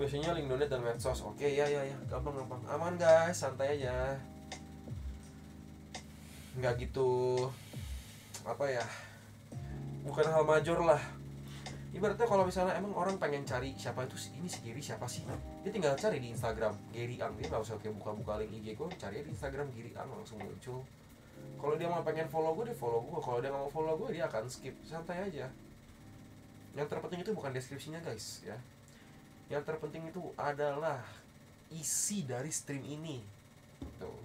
Biasanya link donate dan medsos. Oke, ya, gampang. Aman guys, santai aja. Nggak gitu, apa ya, bukan hal major lah. Ibaratnya kalau misalnya emang orang pengen cari siapa itu ini si Giri siapa sih, dia tinggal cari di Instagram Giri Ang, dia nggak usah kayak buka-buka link IG gue, cari di Instagram Giri Ang langsung muncul. Kalau dia mau pengen follow gue, dia follow gue. Kalau dia nggak mau follow gue, dia akan skip. Santai aja. Yang terpenting itu bukan deskripsinya guys ya. Yang terpenting itu adalah isi dari stream ini. Tuh.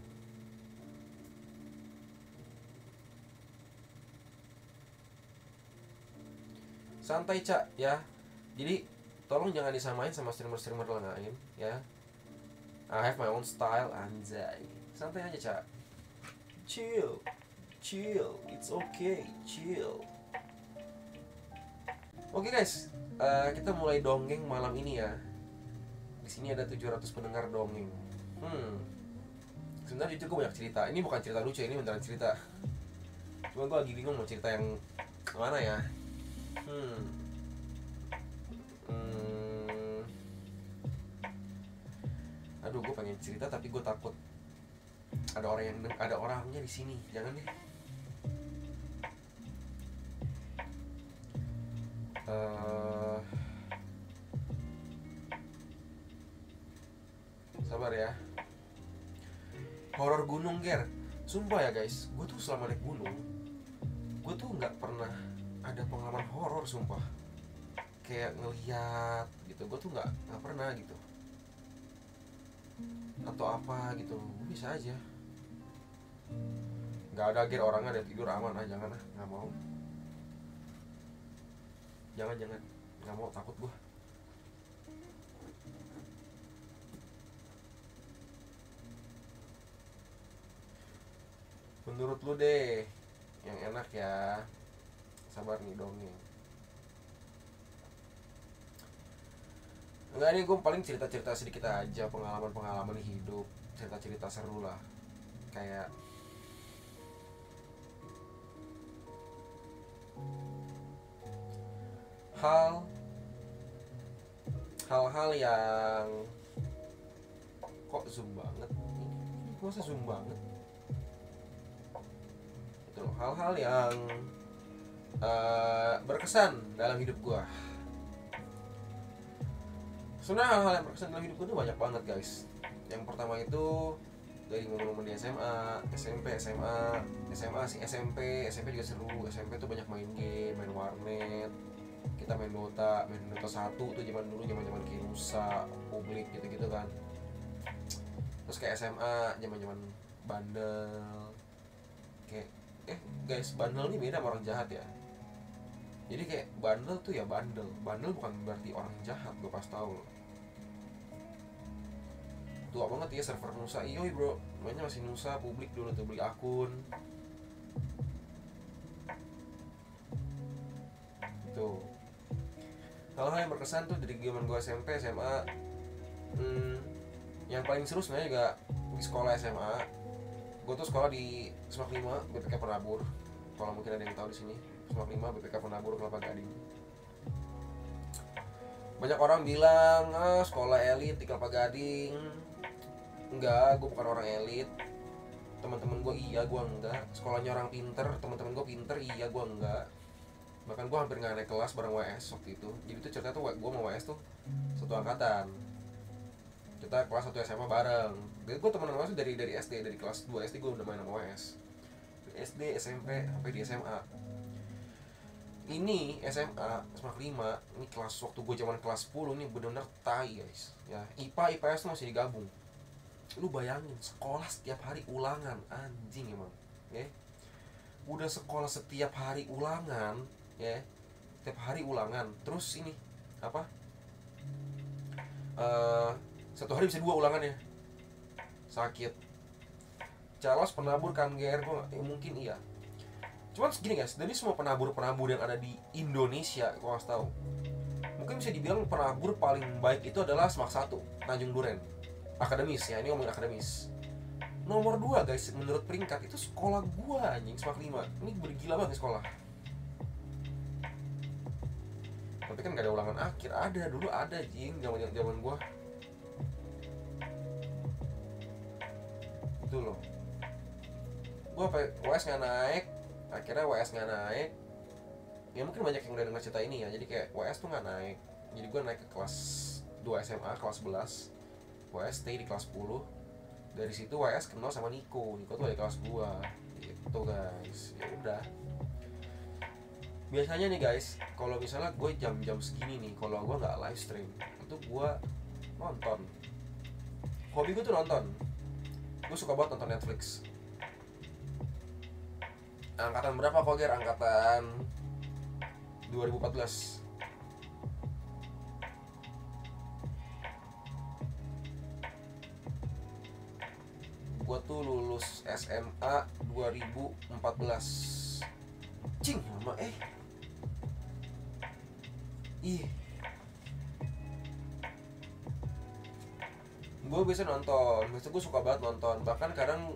Santai Cak ya. Jadi tolong jangan disamain sama streamer-streamer lain ya. I have my own style, anjay. Santai aja Cak. Chill. It's okay, chill. Oke guys, kita mulai dongeng malam ini ya. Di sini ada 700 pendengar dongeng. Sebenarnya itu gue banyak cerita. Ini bukan cerita lucu, ini beneran cerita. Cuma gue lagi bingung mau cerita yang mana ya. Aduh, gue pengen cerita tapi gue takut ada orangnya di sini. Jangan deh. Sabar ya. Horor gunung ger. Sumpah ya guys, gue tuh selama naik gunung, gue tuh nggak pernah ada pengalaman horor sumpah. Kayak ngeliat gitu, gue tuh nggak pernah gitu. Atau apa gitu, gue bisa aja. Nggak ada ger, orangnya ada tidur aman ah, jangan ah, nggak mau. Jangan, nggak mau, takut gue. Menurut lu deh, yang enak ya. Sabar nih dongeng. Enggak, ini gue paling cerita-cerita sedikit aja, pengalaman-pengalaman hidup, cerita-cerita seru lah. Kayak hal-hal yang kok zoom banget ini masa zoom banget itu loh, hal-hal yang berkesan dalam hidup gue. Sebenarnya hal-hal yang berkesan dalam hidup gue tuh banyak banget guys. Yang pertama itu dari momen-momen di SMA, SMP, SMA sih, SMP juga seru. SMP tuh banyak main game, main warnet, kita main Dota 1 tuh zaman dulu, zaman Kinusa, Publik gitu-gitu kan. Terus kayak SMA, zaman bandel. Kayak guys, bandel nih beda sama orang jahat ya. Jadi kayak bandel tuh ya bandel bukan berarti orang jahat, gue pas tahu. Tua banget ya server Nusa, iyoi bro, mainnya masih Nusa Publik dulu tuh, beli akun. Tuh. Hal-hal yang berkesan tuh dari zaman gue SMP, SMA. Yang paling seru sebenarnya juga di sekolah SMA. Gue tuh sekolah di Semak 5 BPK Penabur. Kalau mungkin ada yang tahu di sini, Semak 5 BPK Penabur Kelapa Gading. Banyak orang bilang sekolah elit di Kelapa Gading. Enggak, gue bukan orang elit. Teman-teman gue iya, gue enggak. Sekolahnya orang pinter, teman-teman gue pinter, iya gue enggak. Bahkan gue hampir nggak naik kelas bareng WS waktu itu. Jadi tuh cerita tuh gue sama WS tuh satu angkatan. Kita kelas 1 SMA bareng. Jadi gue temen sama WS dari SD, dari kelas 2 SD gue udah main sama WS. Dari SD, SMP, sampai di SMA. Ini SMA, SMA 5, ini kelas waktu gue zaman kelas 10, ini bener-bener tai guys. Ya, IPA, IPS tuh masih digabung. Lu bayangin, sekolah setiap hari ulangan, anjing emang. Ya. Udah sekolah setiap hari ulangan, ya. Setiap hari ulangan. Terus ini apa? Satu hari bisa 2 ulangannya. Sakit. Calos penabur kan GR gue mungkin iya. Cuman segini guys, dari semua penabur-penabur yang ada di Indonesia, gue kasih tahu, mungkin bisa dibilang penabur paling baik itu adalah Semak 1, Tanjung Duren. Akademis ya, ini ngomongin akademis. Nomor 2 guys, menurut peringkat itu sekolah gua anjing, Semak 5. Ini bergila banget sekolah. Tapi kan gak ada ulangan akhir. Ada, dulu ada jing, zaman gua. Itu loh. Gua WS nggak naik. Akhirnya WS nggak naik. Ya mungkin banyak yang udah denger cerita ini ya. Jadi kayak WS tuh nggak naik. Jadi gua naik ke kelas 2 SMA, kelas 11. WS stay di kelas 10. Dari situ WS kenal sama Niko. Niko tuh dari kelas gua. Gitu guys. Ya udah. Biasanya nih guys, kalau misalnya gue jam-jam segini nih, kalau gue nggak live stream, itu gue nonton. Hobi gue tuh nonton. Gue suka banget nonton Netflix. Angkatan berapa kok, Ger? Angkatan 2014. Gue tuh lulus SMA 2014. Cing, lama ih, gue biasa nonton, biasa gue suka banget nonton, bahkan kadang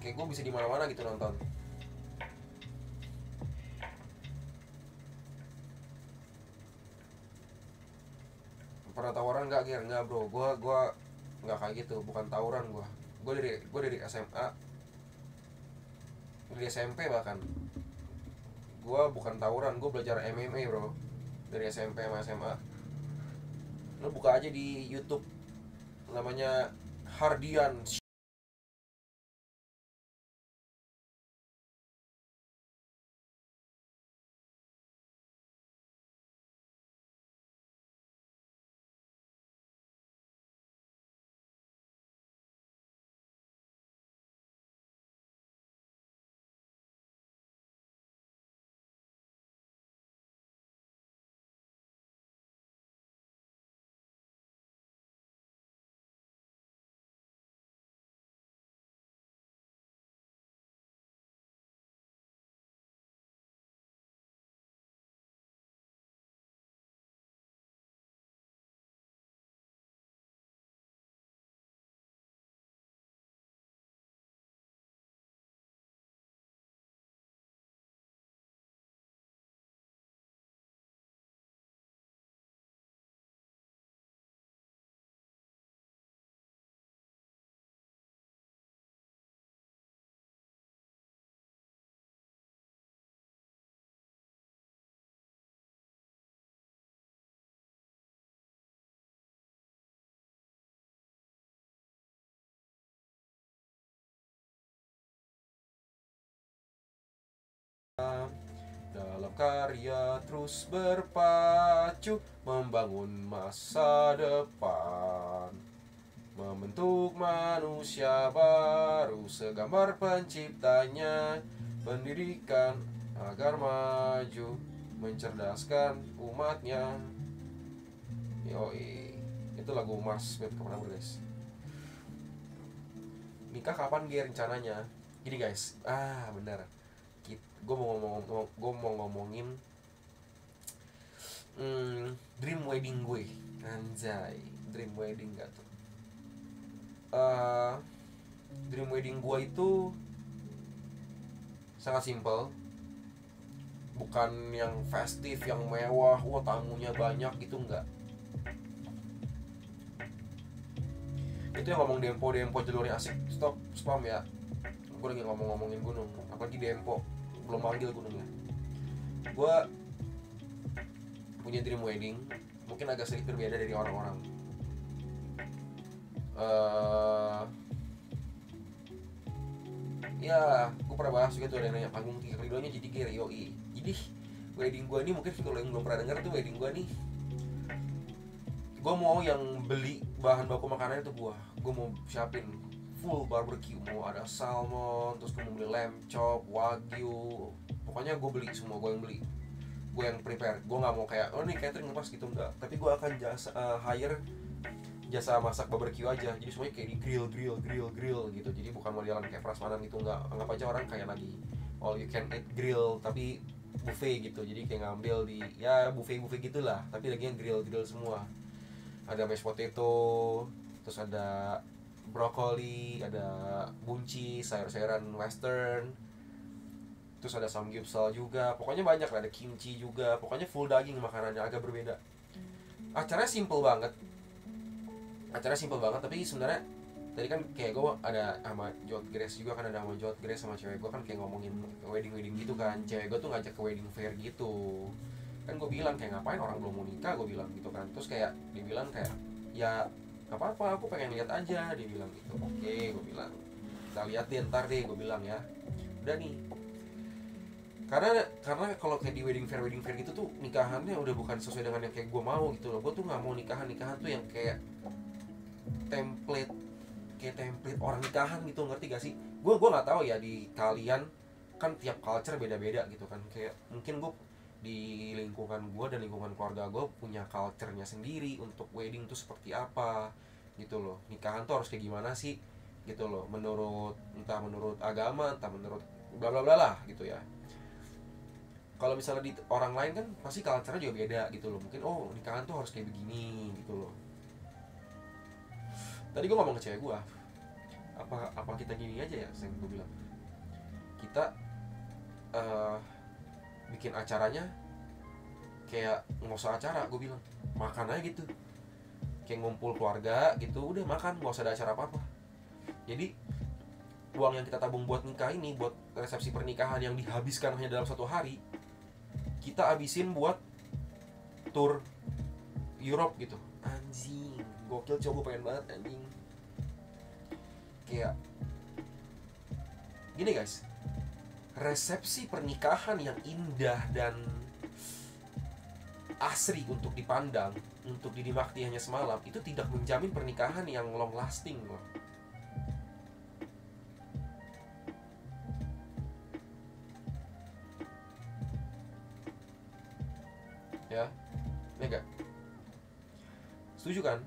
kayak gue bisa di mana-mana gitu nonton. Pernah tawuran nggak, Ger? Nggak bro, gue nggak kayak gitu, bukan tawuran gue dari SMA, dari SMP bahkan. Gue bukan tawuran, gue belajar MMA bro, dari SMP sama SMA. Lo buka aja di YouTube, namanya Hardian. Dalam karya terus berpacu, membangun masa depan, membentuk manusia baru segambar penciptanya, pendidikan agar maju, mencerdaskan umatnya. Yoi, itu lagu Mars buat kemana guys. Nikah kapan Ger rencananya? Gini guys, bener, gue mau ngomongin dream wedding gue. Anjay, dream wedding gak tuh? Dream wedding gue itu sangat simple, bukan yang festif, yang mewah, wah tamunya banyak gitu, enggak. Itu yang ngomong Dempo jalurnya asik, stop spam ya. Gue lagi ngomongin gunung, apalagi Dempo belum manggil gunungnya. Gue punya dream wedding, mungkin agak sedikit berbeda dari orang-orang. Ya, gue pernah bahas juga tuh, ada yang nanya panggung 3x2 nya jadi gear, yoi. Jadi wedding gue nih, mungkin kalau yang belum pernah denger tuh, wedding gue nih, gue mau yang beli bahan baku makanan itu gue mau siapin full barbecue, mau ada salmon, terus gue mau beli lamb chop, wagyu, pokoknya gue beli semua, gue yang beli, gue yang prepare. Gue nggak mau kayak nih catering lepas gitu, enggak, tapi gue akan hire jasa masak barbecue aja, jadi semuanya kayak di grill gitu, jadi bukan modelan kayak prasmanan gitu, enggak, anggap aja orang kayak lagi all you can eat grill tapi buffet gitu, jadi kayak ngambil di ya buffet gitulah, tapi lagi yang grill semua. Ada mashed potato, terus ada brokoli, ada buncis, sayur-sayuran western, Terus ada samgyeopsal juga, pokoknya banyak lah, ada kimchi juga, pokoknya full daging makanannya, agak berbeda. Acaranya simple banget, tapi sebenarnya tadi kan kayak gue ada sama Jod Grace juga kan, ada sama Jod Grace sama cewek gue kan kayak ngomongin wedding gitu kan. Cewek gue tuh ngajak ke wedding fair gitu kan, gue bilang kayak ngapain orang belum mau nikah, gue bilang gitu kan. Terus kayak dia bilang kayak ya nggak apa-apa, aku pengen lihat aja, dia bilang gitu. Oke, gue bilang kita lihat deh ntar deh, gue bilang ya udah nih. Karena kalau kayak di wedding fair gitu tuh nikahannya udah bukan sesuai dengan yang kayak gue mau gitu loh. Gue tuh nggak mau nikahan tuh yang kayak template orang nikahan gitu, ngerti gak sih? Gue nggak tahu ya di kalian, kan tiap culture beda-beda gitu kan. Kayak mungkin gue di lingkungan gue dan lingkungan keluarga gue punya culture-nya sendiri untuk wedding tuh seperti apa gitu loh. Nikahan tuh harus kayak gimana sih gitu loh, entah menurut agama, entah menurut bla bla bla lah gitu ya. Kalau misalnya di orang lain kan pasti culture-nya juga beda gitu loh. Mungkin oh nikahan tuh harus kayak begini gitu loh. Tadi gue ngomong ke cewek gue, apa kita gini aja ya, yang gue bilang kita bikin acaranya kayak nggak usah acara, gue bilang makan aja gitu, kayak ngumpul keluarga gitu, udah makan, nggak usah ada acara apa-apa. Jadi uang yang kita tabung buat nikah ini, buat resepsi pernikahan yang dihabiskan hanya dalam 1 hari, kita habisin buat tour Europe gitu. Anjing, gokil, coba pengen banget anjing. Kayak gini guys, resepsi pernikahan yang indah dan asri untuk dipandang, untuk dinikmati hanya semalam, itu tidak menjamin pernikahan yang long lasting loh. Ya, Mega, setuju kan?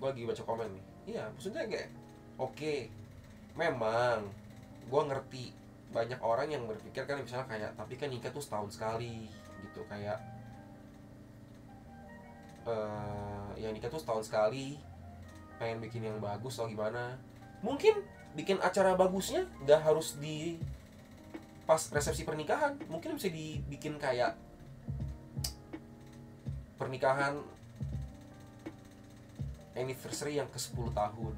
Gue lagi baca komen nih. Iya, maksudnya kayak oke, memang gue ngerti banyak orang yang berpikir kan misalnya kayak tapi kan nikah tuh setahun sekali gitu, kayak yang nikah tuh setahun sekali, pengen bikin yang bagus atau gimana. Mungkin bikin acara bagusnya nggak harus di pas resepsi pernikahan, mungkin bisa dibikin kayak pernikahan anniversary yang ke 10 tahun,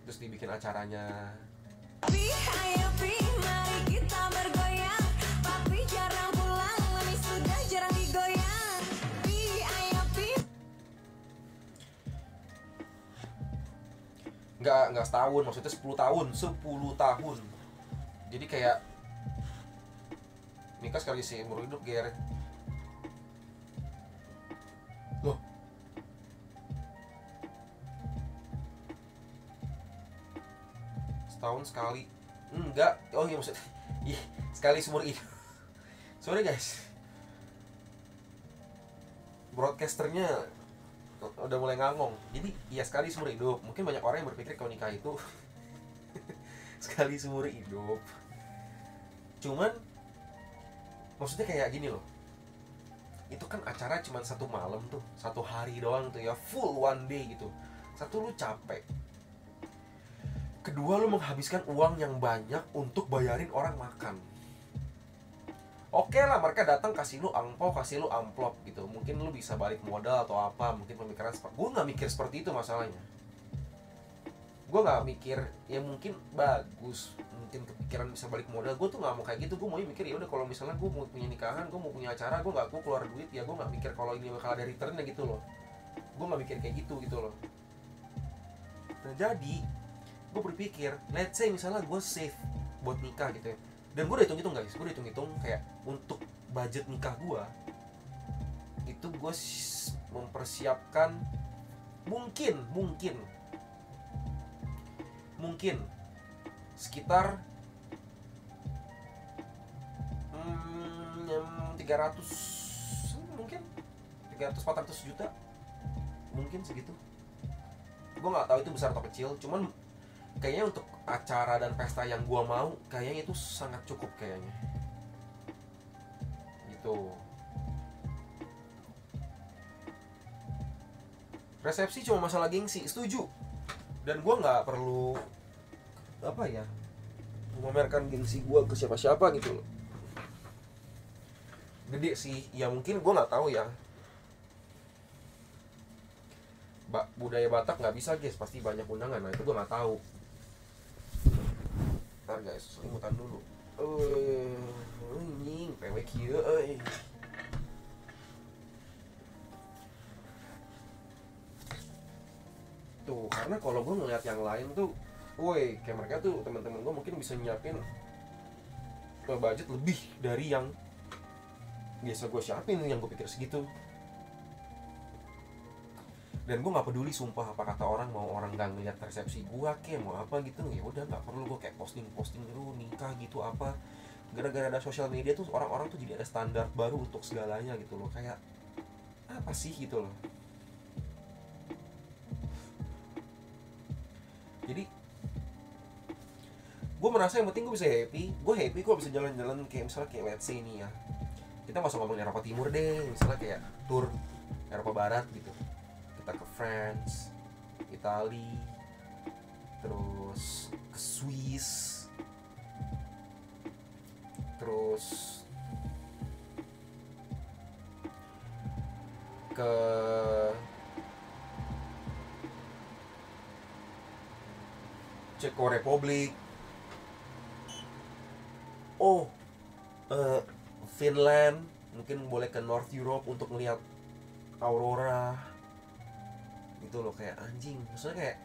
terus dibikin acaranya. Ayo mari kita bergoyang, papi jarang pulang, mami sudah jarang digoyang. Ayo nggak setahun, maksudnya 10 tahun. Jadi kayak nikah sekali seumur hidup, Ger. Loh, setahun sekali? Enggak. Oh iya, maksudnya sekali seumur hidup. Sorry guys, broadcasternya udah mulai ngangong. Jadi iya sekali seumur hidup. Mungkin banyak orang yang berpikir kalau nikah itu sekali seumur hidup. Cuman maksudnya kayak gini loh, itu kan acara cuma 1 malam tuh, 1 hari doang tuh ya, full one day gitu. Satu, lu capek. Kedua, lu menghabiskan uang yang banyak untuk bayarin orang makan. Oke lah, mereka datang kasih lu angpau, kasih lu amplop gitu. Mungkin lu bisa balik modal atau apa, mungkin pemikiran seperti. Gue gak mikir seperti itu masalahnya. Gue gak mikir, ya mungkin bagus, mungkin kepikiran bisa balik modal. Gue tuh gak mau kayak gitu. Gue mau mikir ya udah, kalau misalnya gue mau punya nikahan, gue mau punya acara, gue keluar duit, ya gue gak mikir kalau ini bakal ada returnnya gitu loh. Gue gak mikir kayak gitu loh. Nah jadi gue berpikir, let's say misalnya gue save buat nikah gitu ya, dan gue udah hitung-hitung guys, gue udah hitung-hitung kayak untuk budget nikah gue itu gue mempersiapkan mungkin sekitar 300, mungkin 300-400 juta, mungkin segitu. Gue nggak tahu itu besar atau kecil, cuman kayaknya untuk acara dan pesta yang gue mau, kayaknya itu sangat cukup kayaknya gitu. Resepsi cuma masalah gengsi, setuju. Dan gue nggak perlu memamerkan gengsi gue ke siapa-siapa gitu loh. Gede sih, ya mungkin gue nggak tahu ya. Budaya Batak nggak bisa guys, pasti banyak undangan. Nah itu gue nggak tahu. Ntar guys, selimutan dulu. Anjing, pewek kieu euy. Tuh, karena kalau gue ngeliat yang lain tuh, woi, kayak mereka tuh teman-teman gue mungkin bisa nyiapin budget lebih dari yang biasa gue siapin, yang gue pikir segitu. Dan gue nggak peduli sumpah apa kata orang, mau orang nggak ngeliat resepsi gue kayak mau apa gitu, ya udah nggak perlu gue kayak posting lu nikah gitu apa. Gara-gara ada sosial media tuh orang-orang tuh jadi ada standar baru untuk segalanya gitu loh, kayak apa sih gitu loh. Jadi gue merasa yang penting gue bisa happy. Gue happy gue bisa jalan-jalan kayak misalnya kayak let's say nih ya, kita nggak usah ngomong Eropa Timur deh, misalnya kayak tour Eropa Barat gitu, kita ke France, Itali, terus ke Swiss, terus ke Ceko Republik, Finland, mungkin boleh ke North Europe untuk melihat aurora gitu loh. Kayak anjing, maksudnya kayak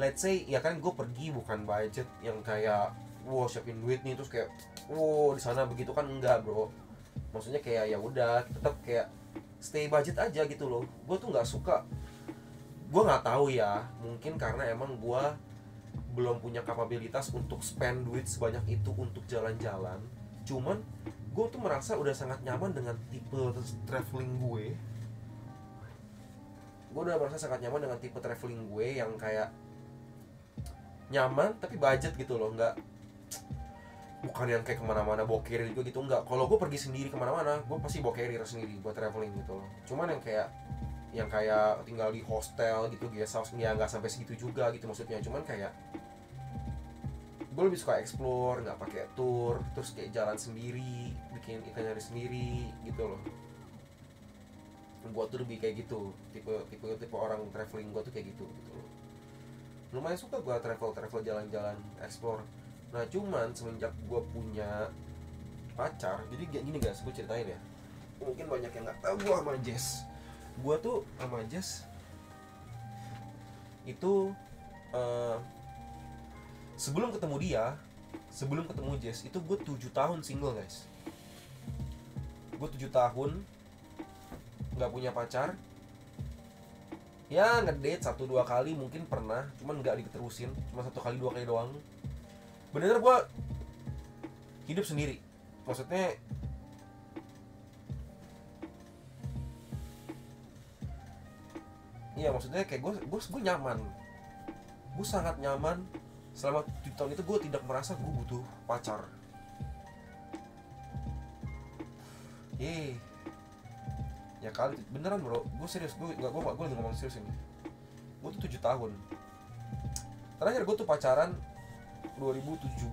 let's say ya kan gue pergi bukan budget yang kayak wow siapin duit nih terus kayak wow di sana begitu kan, enggak bro. Maksudnya kayak ya udah tetap kayak stay budget aja gitu loh. Gue tuh nggak suka, gue nggak tahu ya, mungkin karena emang gue belum punya kapabilitas untuk spend duit sebanyak itu untuk jalan-jalan. Cuman gue tuh merasa udah sangat nyaman dengan tipe traveling gue. Gue udah merasa sangat nyaman dengan tipe traveling gue yang kayak nyaman tapi budget gitu loh, nggak, bukan yang kayak kemana-mana bawa carrier juga gitu, nggak. Kalau gue pergi sendiri kemana-mana gue pasti bawa carrier sendiri buat traveling gitu loh. Cuman yang kayak tinggal di hostel gitu, guest house, ya nggak sampai segitu juga gitu maksudnya. Cuman kayak gue lebih suka explore, nggak pakai tour, terus kayak jalan sendiri, bikin itinerary sendiri gitu loh. Gue tuh lebih kayak gitu, tipe orang traveling gue tuh kayak gitu loh. Lumayan suka gue travel jalan-jalan, explore. Nah cuman semenjak gue punya pacar, jadi kayak gini guys, gue ceritain ya. Mungkin banyak yang nggak tahu gue sama Jess. Gue tuh sama Jess itu sebelum ketemu Jess itu gue 7 tahun single guys. Gue 7 tahun nggak punya pacar. Ya ngedate 1-2 kali mungkin pernah, cuman nggak diterusin, cuma 1-2 kali doang. Bener-bener gue hidup sendiri, maksudnya iya, maksudnya kayak gue nyaman, gue sangat nyaman. Selama 7 tahun itu gue tidak merasa gue butuh pacar. Ya kali beneran bro, gue serius, gue lagi ngomong serius ini. Gue tuh 7 tahun. Terakhir gue tuh pacaran 2017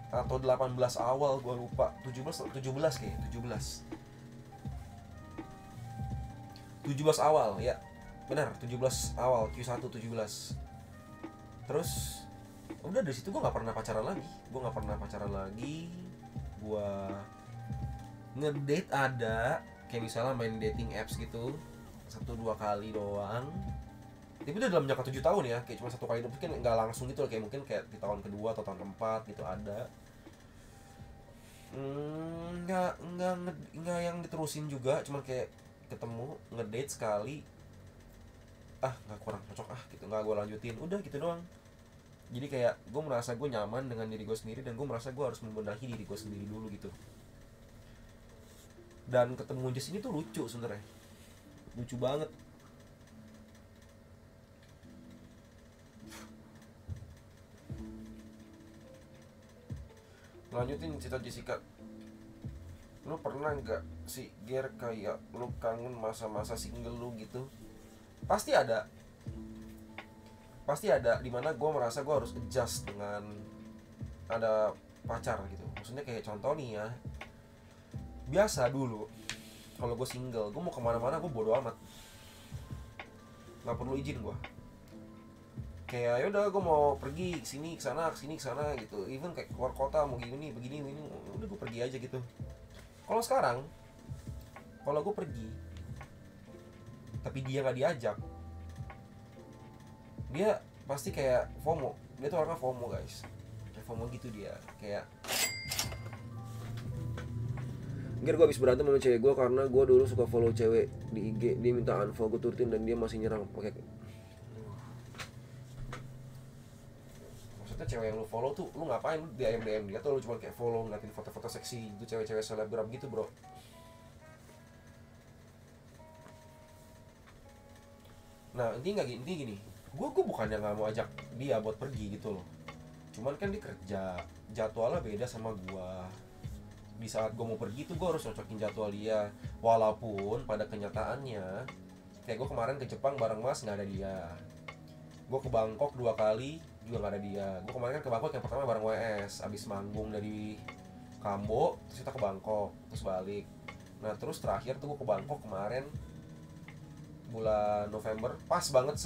atau 18 awal, gue lupa. 17 kayak 17 awal ya, benar 17 awal Q1 17. Terus udah dari situ gue nggak pernah pacaran lagi. Gue ngedate ada kayak misalnya main dating apps gitu 1-2 kali doang. Tapi udah dalam jangka 7 tahun ya, kayak cuma 1 kali, mungkin nggak langsung gitu loh, kayak mungkin kayak di tahun kedua atau tahun keempat gitu ada. Nggak yang diterusin juga, cuma kayak ketemu ngedate sekali, nggak, kurang cocok gitu, nggak gue lanjutin, udah gitu doang. Jadi kayak gue merasa gue nyaman dengan diri gue sendiri, dan gue merasa gue harus membenahi diri gue sendiri dulu gitu. Dan ketemu Jess ini tuh lucu sebenarnya, lucu banget. Lanjutin cerita Jessica. Lu pernah nggak sih Ger kayak lu kangen masa-masa single lu gitu? Pasti ada pasti ada dimana gue merasa gue harus adjust dengan ada pacar gitu. Maksudnya kayak contoh nih ya, biasa dulu kalau gue single, gue mau kemana-mana gue bodo amat, nggak perlu izin gue. Kayak yaudah gue mau pergi sini kesana gitu, even kayak keluar kota mau gini begini udah gue pergi aja gitu. Kalau sekarang, kalau gue pergi tapi dia nggak diajak, dia pasti kayak FOMO. Dia tuh orangnya FOMO guys, kayak FOMO gitu dia. Kayak Ger, gue abis berantem sama cewek gue karena gue dulu suka follow cewek di IG, dia minta unfollow, gue turutin dan dia masih nyerang pakai. Maksudnya cewek yang lu follow tuh lu ngapain? Lu DM dia tuh lu cuma kayak follow, ngeliatin foto-foto seksi itu cewek-cewek selebgram gitu bro. Nah intinya gini, gue bukannya nggak mau ajak dia buat pergi gitu loh, cuman kan dia kerja, jadwalnya beda sama gue. Di saat gue mau pergi tuh gue harus cocokin jadwal dia. Walaupun pada kenyataannya kayak gue kemarin ke Jepang bareng Mas nggak ada dia, gue ke Bangkok 2 kali juga nggak ada dia. Gue kemarin kan ke Bangkok yang pertama bareng WS, abis manggung dari Kambo terus kita ke Bangkok terus balik. Nah terus terakhir tuh gue ke Bangkok kemarin bulan November, pas banget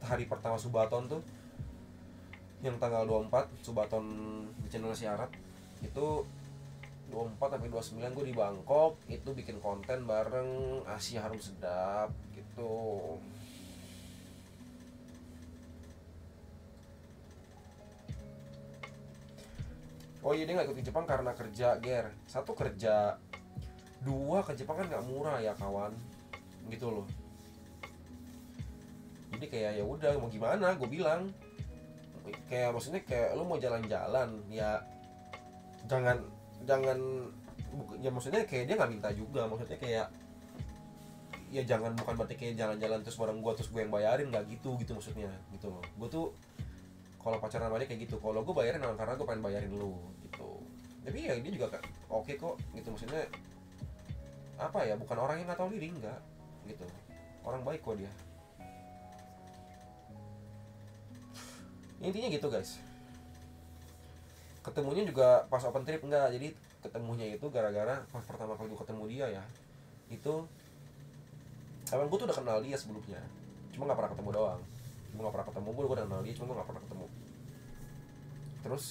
hari pertama Subaton tuh, yang tanggal 24 Subaton di channel Syarat itu. 24 sampai 29 gue di Bangkok, itu bikin konten bareng Asia Harum Sedap gitu. Oh iya, dia gak ikut ke Jepang karena kerja, Ger. 1 kerja, 2 ke Jepang kan gak murah ya kawan, gitu loh. Jadi kayak ya udah mau gimana, gue bilang kayak maksudnya kayak lu mau jalan-jalan ya jangan ya maksudnya kayak dia nggak minta juga, maksudnya kayak ya jangan, bukan berarti kayak jalan-jalan terus bareng gue terus gue yang bayarin, nggak gitu maksudnya gitu loh. Gue tuh kalau pacaran sama dia kayak gitu, kalau gue bayarin karena gue pengen bayarin lu gitu. Tapi ya dia juga oke kok gitu, maksudnya apa ya, bukan orang yang nggak tahu diri, nggak gitu, orang baik kok dia. Intinya gitu guys. Ketemunya juga pas open trip enggak, jadi ketemunya itu gara-gara pas pertama kali gue ketemu dia ya, itu emang gue tuh udah kenal dia sebelumnya, cuma nggak pernah ketemu doang. Gue udah kenal dia, cuma gue nggak pernah ketemu. Terus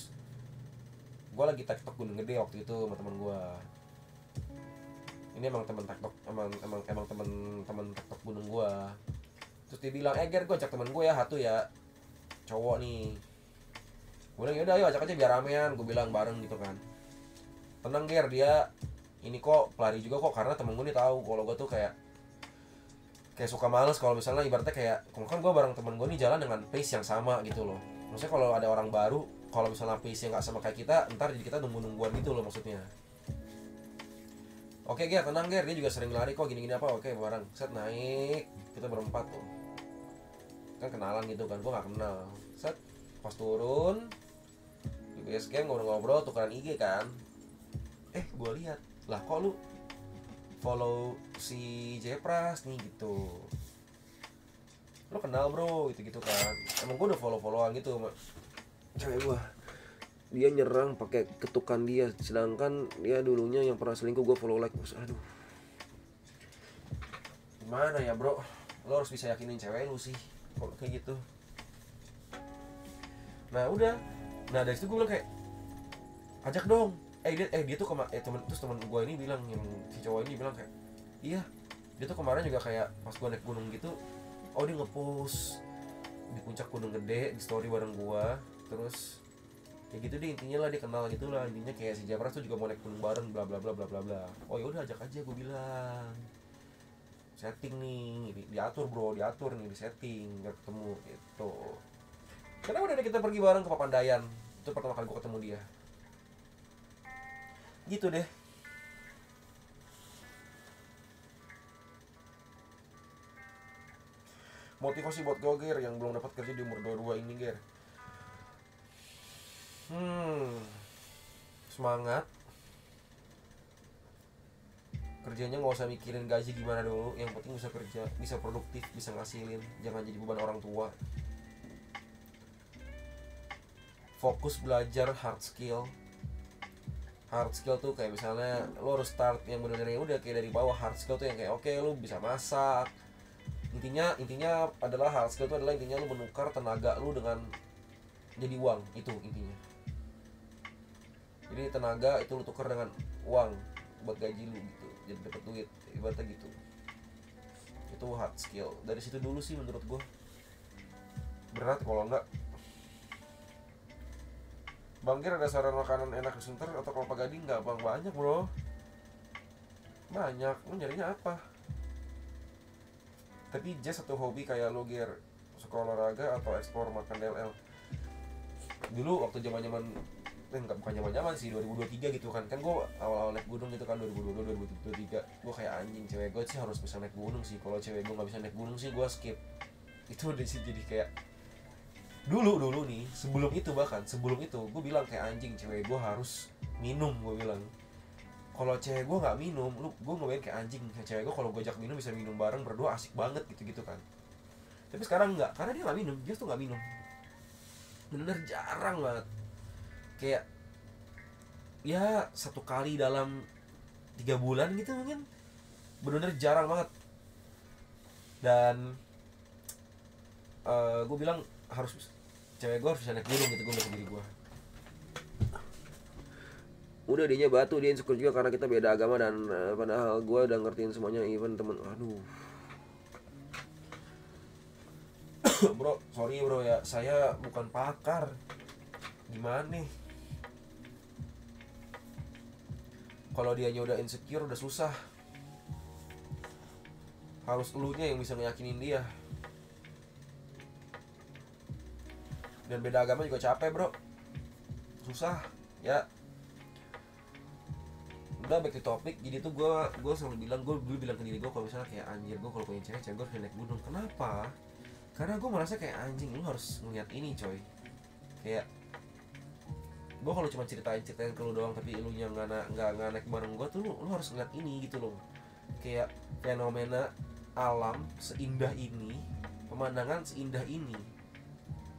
gue lagi TikTok Gunung Gede waktu itu sama teman gue. Ini emang teman TikTok, emang teman TikTok Gunung gue. Terus dia bilang, Ger, gue ajak teman gue ya, satu ya cowok nih. Gue bilang yaudah ayo ajak aja biar ramean, gue bilang bareng gitu kan. Tenang Ger, dia ini kok pelari juga kok, karena temen gue nih tahu kalau gue tuh kayak suka males kalau misalnya ibaratnya kayak kan gue bareng temen gue nih jalan dengan pace yang sama gitu loh. Maksudnya kalau ada orang baru, kalau misalnya pace yang nggak sama kayak kita, ntar jadi kita nungguan gitu loh maksudnya. Oke Ger, tenang Ger, dia juga sering lari kok gini-gini apa. Oke bareng, set naik, kita berempat tuh kan kenalan gitu kan, gue nggak kenal. Set pas turun di base camp ngobrol-ngobrol tukeran IG kan. Gue lihat lah kok lu follow si Jepras nih gitu, lu kenal bro gitu kan. Emang gue udah follow-followan gitu sama cewek gue. Dia nyerang pakai ketukan dia, sedangkan dia dulunya yang pernah selingkuh gue follow like. Aduh, gimana ya bro, lo harus bisa yakinin cewek lu sih kalau kayak gitu. Nah udah, nah dari situ gue bilang kayak ajak dong. Dia tuh temen gue ini bilang, yang si cowok ini bilang kayak iya, dia tuh kemarin juga kayak pas gue naik gunung gitu, dia nge-post di puncak Gunung Gede di story bareng gue. Terus ya gitu deh, intinya lah dia kenal gitu lah, intinya kayak si Japras tuh juga mau naik gunung bareng bla bla bla bla bla bla. Oh ya udah ajak aja, gue bilang setting nih, diatur bro, diatur nih, di setting biar ketemu gitu. Karena udah kita pergi bareng ke Papandayan, itu pertama kali gue ketemu dia gitu deh. Motivasi buat gue Ger yang belum dapat kerja di umur 22 ini Ger. Semangat, kerjanya nggak usah mikirin gaji gimana dulu, yang penting bisa kerja, bisa produktif, bisa ngasilin, jangan jadi beban orang tua. fokus belajar hard skill. Hard skill tuh kayak misalnya lo harus start yang bener-bener udah kayak dari bawah. Hard skill tuh yang kayak oke, lo bisa masak. Intinya adalah hard skill tuh adalah intinya lo menukar tenaga lo dengan jadi uang, itu intinya. Jadi tenaga itu lo tukar dengan uang buat gaji lo gitu, jadi dapat duit, ibaratnya gitu. Itu hard skill. Dari situ dulu sih menurut gue. Berat kalau enggak. Bang Gir, ada saran makanan enak di Sunter atau Kelapa Gading nggak? Bang, banyak bro, banyak. Lu nyarinya apa? Tapi jazz atau hobi kayak lo Gir, suka olahraga atau ekspor makan DLL? Dulu waktu zaman bukan zaman sih, 2023 gitu kan gue awal-awal naik gunung gitu kan, 2022 2023 gue kayak anjing, cewek gue sih harus bisa naik gunung sih, kalau cewek gue nggak bisa naik gunung sih gue skip. Itu udah sih jadi kayak dulu nih, sebelum itu gue bilang kayak anjing, cewek gue harus minum. Gue bilang kalau cewek gue nggak minum, gue ngobain kayak anjing, cewek gue kalau gue ajak minum bisa minum bareng berdua, asik banget gitu kan. Tapi sekarang nggak, karena dia nggak minum, dia tuh nggak minum, bener jarang banget. Kayak ya 1 kali dalam 3 bulan gitu mungkin, bener-bener jarang banget. Dan gue bilang harus, cewek gue harus bisa naik gunung gitu, gue bilang sendiri gue. Udah dianya batu, dia insecure juga karena kita beda agama dan padahal gue udah ngertiin semuanya, even temen. Aduh bro, sorry bro ya, saya bukan pakar. Gimana nih, kalau dianya udah insecure udah susah, harus elunya yang bisa meyakinin dia. Dan beda agama juga capek bro, susah ya. Udah back to topic. Jadi tuh gue selalu bilang, gue dulu bilang ke diri gue kalau misalnya kayak anjir, gue kalau punya cewek gue harus naik gunung. Kenapa? Karena gue merasa kayak anjing, lu harus ngeliat ini coy. Kayak gue kalau cuma ceritain ke lu doang tapi lu yang nggak naik bareng gue tuh, lu harus ngeliat ini gitu loh. Kayak fenomena alam seindah ini, pemandangan seindah ini,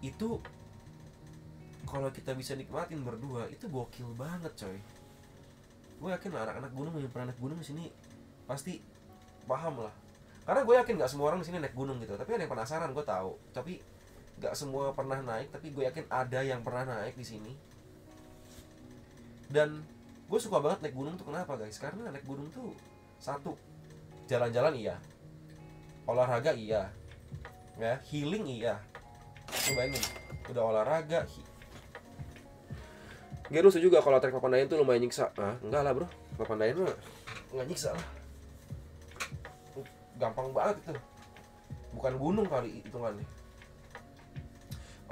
itu kalau kita bisa nikmatin berdua itu gokil banget coy. Gue yakin lah anak-anak gunung yang pernah naik gunung di sini pasti paham lah. Karena gue yakin nggak semua orang di sini naik gunung gitu. Tapi ada yang penasaran, gue tahu. Tapi nggak semua pernah naik. Tapi gue yakin ada yang pernah naik di sini. Dan gue suka banget naik gunung tuh kenapa guys? Karena naik gunung tuh satu, jalan-jalan iya, olahraga iya, ya healing iya. Coba ini udah olahraga. Geru juga kalau trek Papandayan tuh lumayan nyiksa. Ah, enggak lah bro, Papandayan mah nggak nyiksa lah, gampang banget itu, bukan gunung kali hitungannya.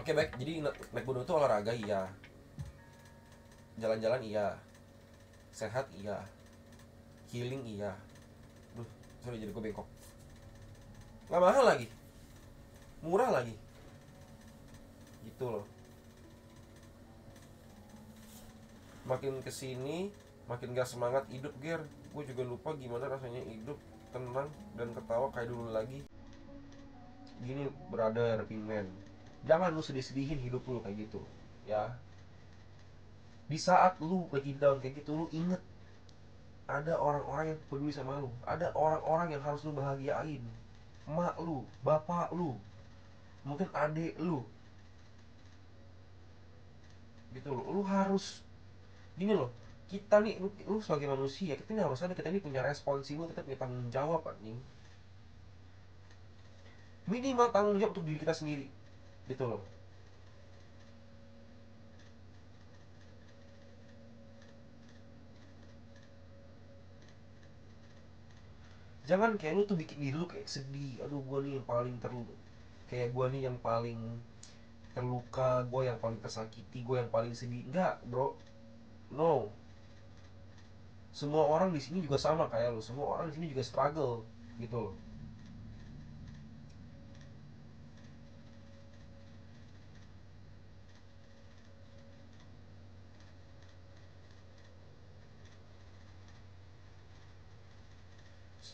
Oke baik, jadi naik gunung itu olahraga iya, jalan-jalan iya, sehat iya, healing iya. Duh, sorry jadi gue bengkok. Nggak mahal lagi, murah lagi, gitu loh. Makin kesini makin gak semangat hidup Ger. Gue juga lupa gimana rasanya hidup tenang dan ketawa kayak dulu lagi. Gini brother Pimen, jangan lu sedih-sedihin hidup lu kayak gitu ya. Di saat lu lagi down kayak gitu, lu inget ada orang-orang yang peduli sama lu, ada orang-orang yang harus lu bahagiain. Mak lu, bapak lu, mungkin adik lu, gitu loh. Lu harus gini loh, kita nih, lu sebagai manusia, kita ini harus ada, kita ini punya responsible, kita punya tanggung jawab anjing. Minimal tanggung jawab untuk diri kita sendiri, gitu loh. Jangan kayak lu tuh bikin diri lu kayak sedih, aduh gue nih yang paling kayak gue nih yang paling terluka, gue yang paling tersakiti, gue yang paling sedih. Enggak bro, no. Semua orang di sini juga sama kayak lu, semua orang di sini juga struggle, gitu loh.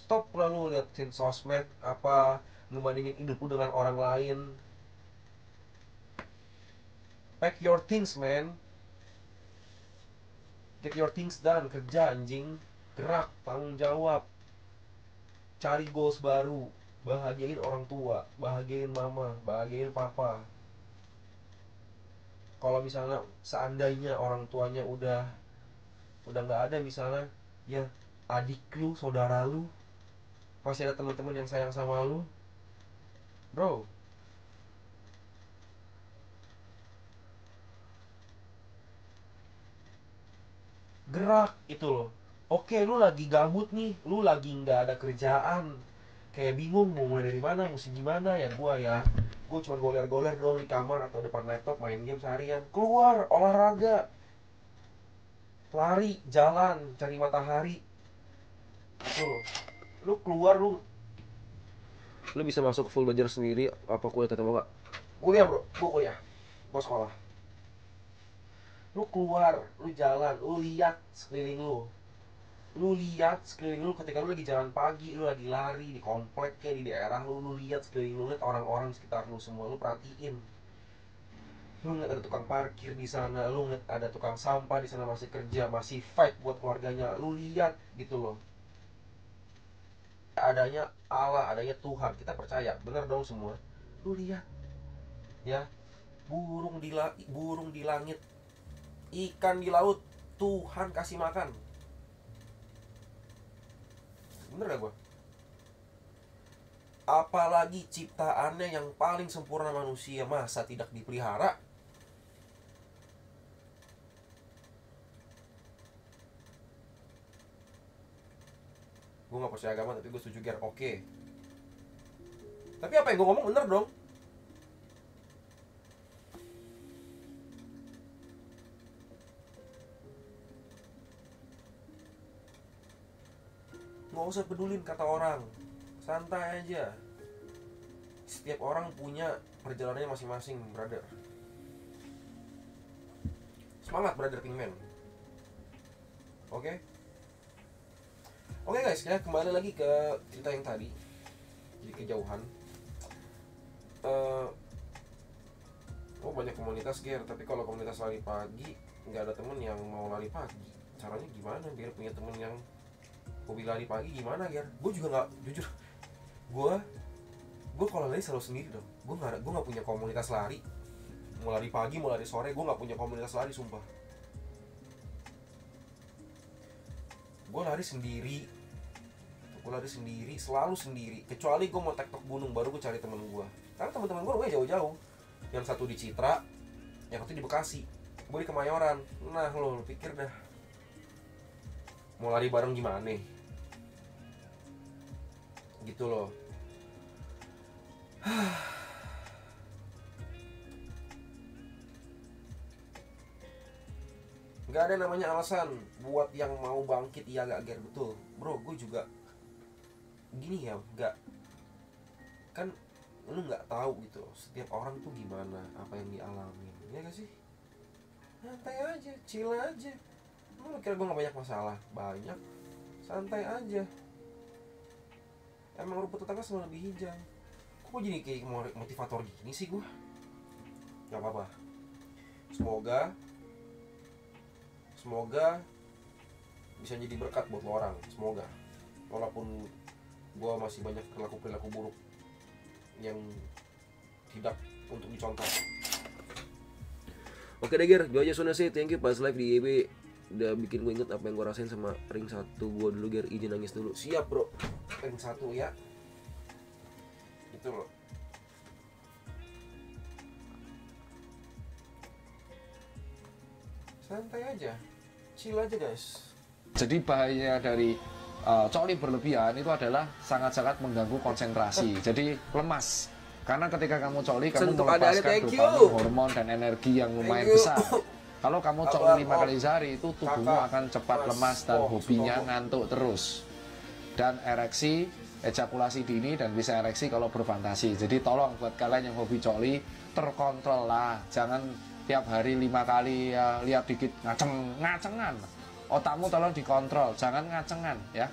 Stop lalu liatin sosmed apa, ngebandingin hidup lu dengan orang lain. Pack your things, man. Get your things done. Kerja anjing. Gerak, tanggung jawab. Cari goals baru. Bahagiain orang tua, bahagiain mama, bahagiain papa. Kalau misalnya seandainya orang tuanya udah nggak ada misalnya, ya adik lu, saudara lu, pasti ada teman-teman yang sayang sama lu, bro. Gerak itu loh. Oke, lu lagi gabut nih, lu lagi nggak ada kerjaan, kayak bingung mau mulai dari mana, mesti gimana ya. Gua cuma goler-goler doang di kamar atau depan laptop main game seharian. Keluar olahraga, lari, jalan, cari matahari. Itu loh. Lu keluar, lu bisa masuk full belajar sendiri apa kuliah tetap enggak? Kuliah, bro. Gua kuliah. Gua sekolah. Lu keluar, lu jalan, lu lihat sekeliling lu. Lu lihat sekeliling lu ketika lu lagi jalan pagi, lu lagi lari di komplek kayak di daerah lu lihat sekeliling lu, lihat orang-orang sekitar lu semua, lu perhatiin. Lu ngeliat ada tukang parkir di sana, lu ngeliat ada tukang sampah di sana masih kerja, masih fight buat keluarganya. Lu lihat gitu loh. Adanya Allah, adanya Tuhan, kita percaya, bener dong semua. Lu lihat ya, burung di langit, ikan di laut, Tuhan kasih makan. Bener gak gue? Apalagi ciptaannya yang paling sempurna manusia, masa tidak dipelihara? Gue gak percaya agama tapi gue setuju Ger, oke. Tapi apa yang gue ngomong bener dong. Gak usah pedulin kata orang, santai aja. Setiap orang punya perjalanannya masing-masing, brother. Semangat, brother Pinkman. Oke? Oke guys, ya kembali lagi ke cerita yang tadi. Jadi kejauhan. Oh banyak komunitas Ger, tapi kalau komunitas lari pagi nggak ada temen yang mau lari pagi. Caranya gimana biar punya temen yang hobi lari pagi gimana Ger? Gue juga nggak, jujur, gue kalau lari selalu sendiri dong. Gue nggak punya komunitas lari. Mau lari pagi, mau lari sore, gue nggak punya komunitas lari, sumpah. Gue lari sendiri, selalu sendiri. Kecuali gue mau tektok gunung, baru gue cari temen gue. Karena teman-teman gue rumahnya jauh-jauh. Yang satu di Citra, yang satu di Bekasi, gue di Kemayoran. Nah lo pikir dah, mau lari bareng gimana? Gitu loh. Gak ada namanya alasan buat yang mau bangkit. Iya gak Ger, betul bro. Gue juga gini ya, gak, kan lu nggak tahu gitu setiap orang tuh gimana, apa yang dialami, ya gak sih? Santai aja, chill aja. Lu kira gue gak banyak masalah? Banyak. Santai aja. Emang rumput tetangga selalu lebih hijau. Kok jadi kayak motivator gini sih gue? Gak apa-apa. Semoga bisa jadi berkat buat lo orang. Semoga. Walaupun gue masih banyak perilaku buruk yang tidak untuk dicontoh. Oke deh Ger, gue aja Sona sih. Thank you pas live di YB. Udah bikin gue inget apa yang gue rasain sama ring 1 gue dulu Ger. Izin nangis dulu. Siap bro. Ring 1 ya. Itu loh. Santai aja, chill aja guys. Jadi bahaya dari coli berlebihan itu adalah sangat-sangat mengganggu konsentrasi. Jadi lemas. Karena ketika kamu coli, kamu melepaskan dopamin, hormon dan energi yang lumayan besar. Kalau kamu coli 5 kali sehari, itu tubuhmu akan cepat lemas dan hobinya ngantuk terus. Dan ereksi, ejakulasi dini dan bisa ereksi kalau berfantasi. Jadi tolong buat kalian yang hobi coli, terkontrol lah. Jangan tiap hari 5 kali ya, lihat dikit ngacengan. Otakmu tolong dikontrol, jangan ngacengan ya.